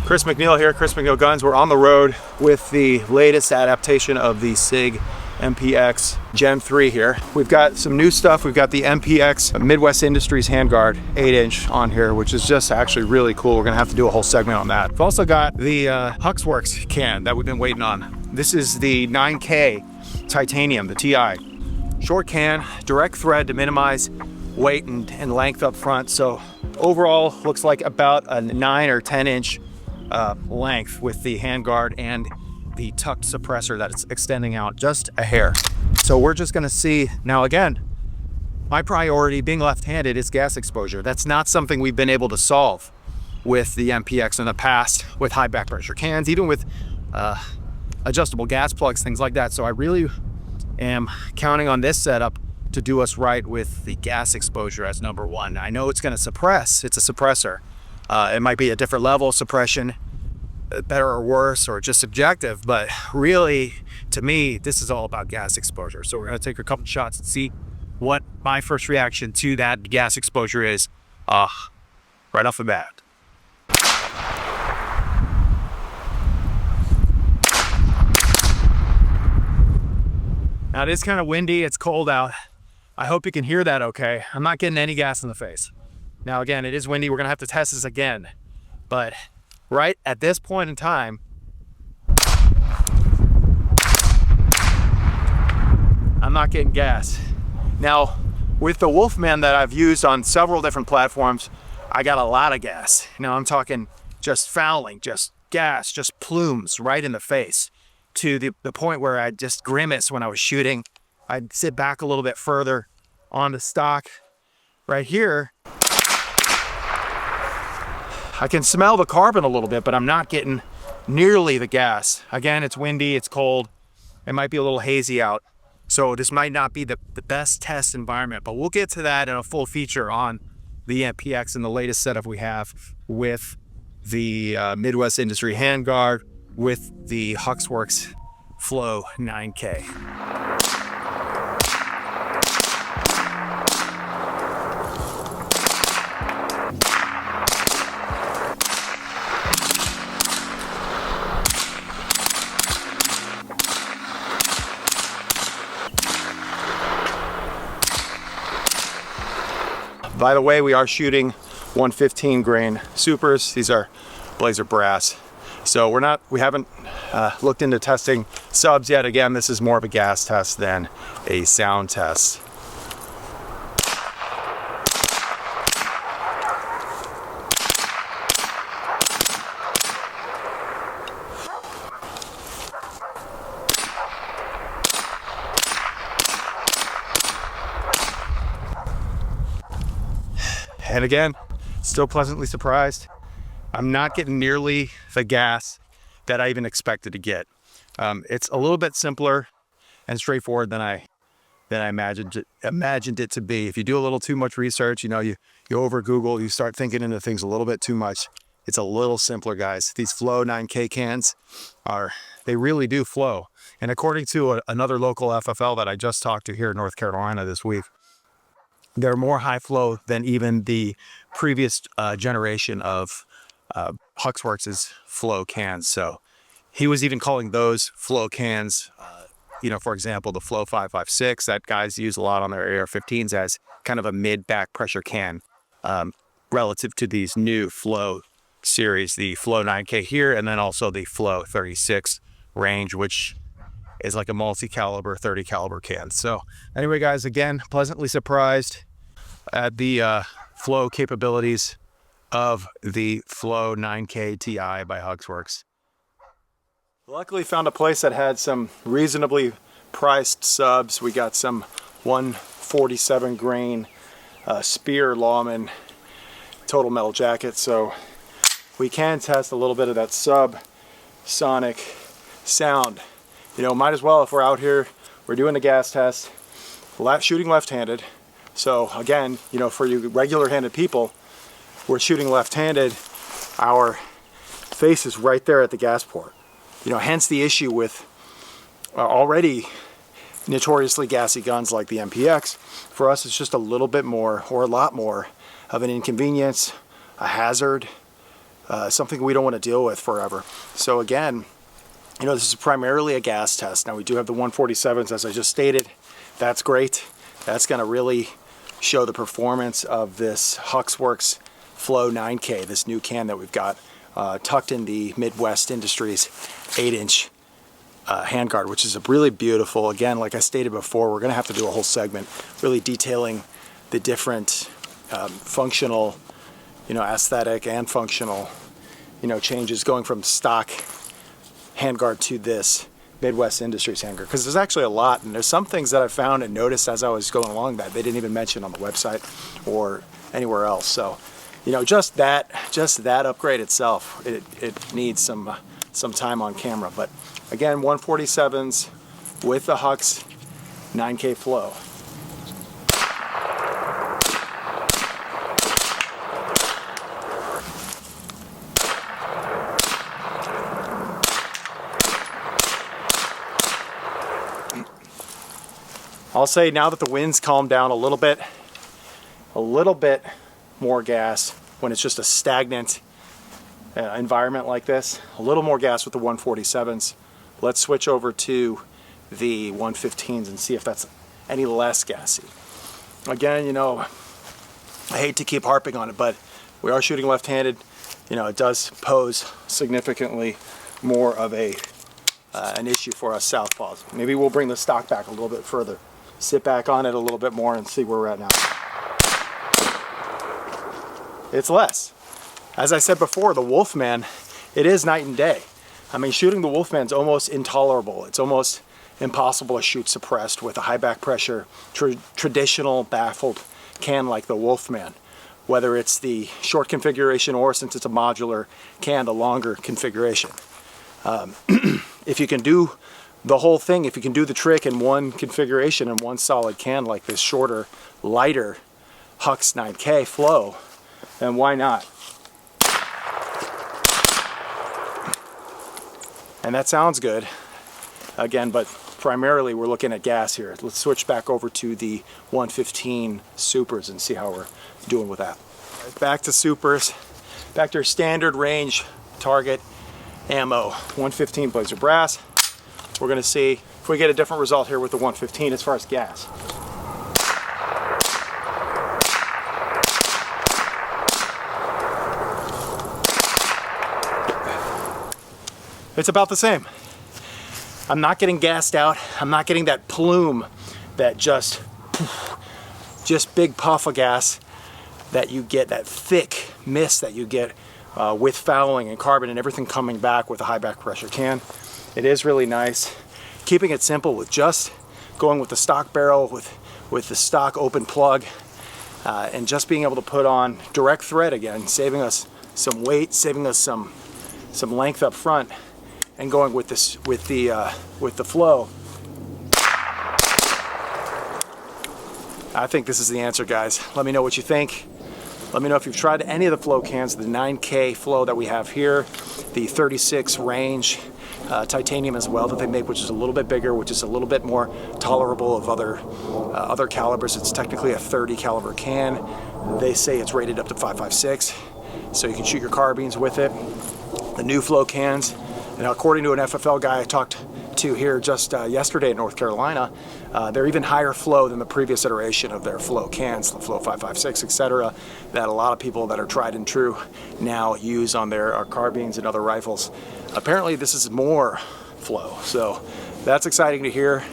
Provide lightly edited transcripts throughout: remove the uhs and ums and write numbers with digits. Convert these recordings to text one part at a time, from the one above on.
Chris McNeil here, Chris McNeil Guns. We're on the road with the latest adaptation of the Sig MPX Gen 3 here. We've got some new stuff. We've got the MPX Midwest Industries handguard 8-inch on here, which is just actually really cool. We're gonna have to do a whole segment on that. We've also got the HUXWRX can that we've been waiting on. This is the 9K titanium, the TI. Short can, direct thread to minimize weight and length up front. So overall, looks like about a 9 or 10 inch length with the handguard and the tucked suppressor that's extending out just a hair. So we're just gonna see, now again, my priority being left-handed is gas exposure. That's not something we've been able to solve with the MPX in the past, with high back pressure cans, even with adjustable gas plugs, things like that. So I really am counting on this setup to do us right with the gas exposure as number one. I know it's gonna suppress, it's a suppressor. It might be a different level of suppression, better or worse, or just subjective, but really, to me, this is all about gas exposure. So we're gonna take a couple shots and see what my first reaction to that gas exposure is right off the bat. Now it is kind of windy, it's cold out. I hope you can hear that okay. I'm not getting any gas in the face. Now again, it is windy, we're gonna have to test this again. But right at this point in time, I'm not getting gas. Now, with the Wolfman that I've used on several different platforms, I got a lot of gas. Now I'm talking just fouling, just gas, just plumes right in the face, to the point where I'd just grimace when I was shooting. I'd sit back a little bit further on the stock. Right here, I can smell the carbon a little bit, but I'm not getting nearly the gas. Again, it's windy, it's cold. It might be a little hazy out. So this might not be the best test environment, but we'll get to that in a full feature on the MPX and the latest setup we have with the Midwest Industry handguard with the HUXWRX Flow 9K. By the way, we are shooting 115 grain supers. These are Blazer brass. So we haven't looked into testing subs yet. Again, this is more of a gas test than a sound test. And again, still pleasantly surprised. I'm not getting nearly the gas that I even expected to get. It's a little bit simpler and straightforward than I imagined it to be. If you do a little too much research, you over Google, you start thinking into things a little bit too much. It's a little simpler, guys. These Flow 9K cans they really do flow. And according to another local FFL that I just talked to here in North Carolina this week, they're more high flow than even the previous generation of HUXWRX's Flow cans. So he was even calling those Flow cans, for example, the Flow 556 that guys use a lot on their AR-15s as kind of a mid back pressure can relative to these new Flow series, the Flow 9K here, and then also the Flow 36 range, which is like a multi-caliber 30 caliber can. So anyway, guys, again, pleasantly surprised at the flow capabilities of the Flow 9K TI by HUXWRX. Luckily found a place that had some reasonably priced subs. We got some 147 grain Spear Lawman total metal jacket, so we can test a little bit of that Subsonic sound. Might as well, if we're out here, we're doing a gas test, shooting left-handed. So again, for you regular-handed people, we're shooting left-handed. Our face is right there at the gas port. Hence the issue with already notoriously gassy guns like the MPX. For us, it's just a little bit more, or a lot more, of an inconvenience, a hazard, something we don't want to deal with forever. So again, you know, this is primarily a gas test. Now we do have the 147s, as I just stated. That's great. That's going to really show the performance of this HUXWRX Flow 9K, this new can that we've got tucked in the Midwest Industries 8-inch handguard, which is really beautiful. Again, like I stated before, we're going to have to do a whole segment really detailing the different functional, you know, aesthetic and functional, you know, changes going from stock handguard to this Midwest Industries handguard, because there's actually a lot, and there's some things that I found and noticed as I was going along that they didn't even mention on the website or anywhere else. So, you know, just that upgrade itself, it needs some time on camera. But again, 147s with the HUX 9K Flow. I'll say now that the wind's calmed down a little bit more gas when it's just a stagnant environment like this, a little more gas with the 147s. Let's switch over to the 115s and see if that's any less gassy. Again, you know, I hate to keep harping on it, but we are shooting left-handed. You know, it does pose significantly more of an issue for us southpaws. Maybe we'll bring the stock back a little bit further. Sit back on it a little bit more and see where we're at now. It's less. As I said before, the Wolfman, it is night and day. I mean, shooting the Wolfman's almost intolerable. It's almost impossible to shoot suppressed with a high back pressure, traditional baffled can like the Wolfman. Whether it's the short configuration or, since it's a modular can, the longer configuration. If you can do the whole thing, if you can do the trick in one configuration and one solid can like this shorter, lighter HUX 9K Flow, then why not? And that sounds good. Again, but primarily we're looking at gas here. Let's switch back over to the 115 Supers and see how we're doing with that. Back to Supers, back to our standard range target ammo, 115 Blazer Brass. We're going to see if we get a different result here with the 115 as far as gas. It's about the same. I'm not getting gassed out. I'm not getting that plume, that just big puff of gas that you get, that thick mist that you get with fouling and carbon and everything coming back with a high back pressure can. It is really nice. Keeping it simple with just going with the stock barrel, with the stock open plug, and just being able to put on direct thread again, saving us some weight, saving us some length up front, and going with this with the Flow. I think this is the answer, guys. Let me know what you think. Let me know if you've tried any of the Flow cans, the 9K Flow that we have here, the 36 range titanium as well that they make, which is a little bit bigger, which is a little bit more tolerable of other calibers. It's technically a 30 caliber can. They say it's rated up to 5.56, so you can shoot your carbines with it. The new Flow cans, and according to an FFL guy I talked to here just yesterday in North Carolina, they're even higher flow than the previous iteration of their Flow cans, the Flow 5.56, etc., that a lot of people that are tried and true now use on their carbines and other rifles. Apparently this is more flow, so that's exciting to hear,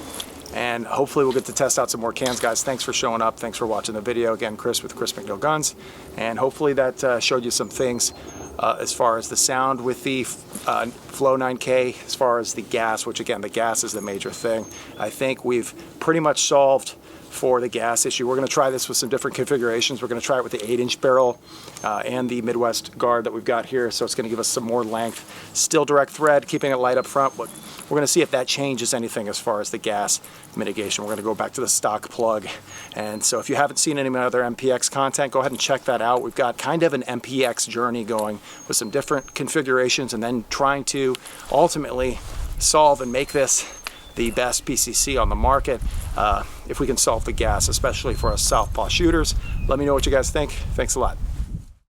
and hopefully we'll get to test out some more cans, guys. Thanks for showing up. Thanks for watching the video. Again, Chris with Chris McNeil Guns, and hopefully that showed you some things as far as the sound with the Flow 9K, as far as the gas, which again, the gas is the major thing. I think we've pretty much solved for the gas issue. We're going to try this with some different configurations. We're going to try it with the 8-inch barrel and the Midwest guard that we've got here, so it's going to give us some more length. Still direct thread, keeping it light up front, but we're going to see if that changes anything as far as the gas mitigation. We're going to go back to the stock plug. And so if you haven't seen any of my other MPX content, go ahead and check that out. We've got kind of an MPX journey going with some different configurations and then trying to ultimately solve and make this the best PCC on the market if we can solve the gas, especially for us southpaw shooters. Let me know what you guys think. Thanks a lot.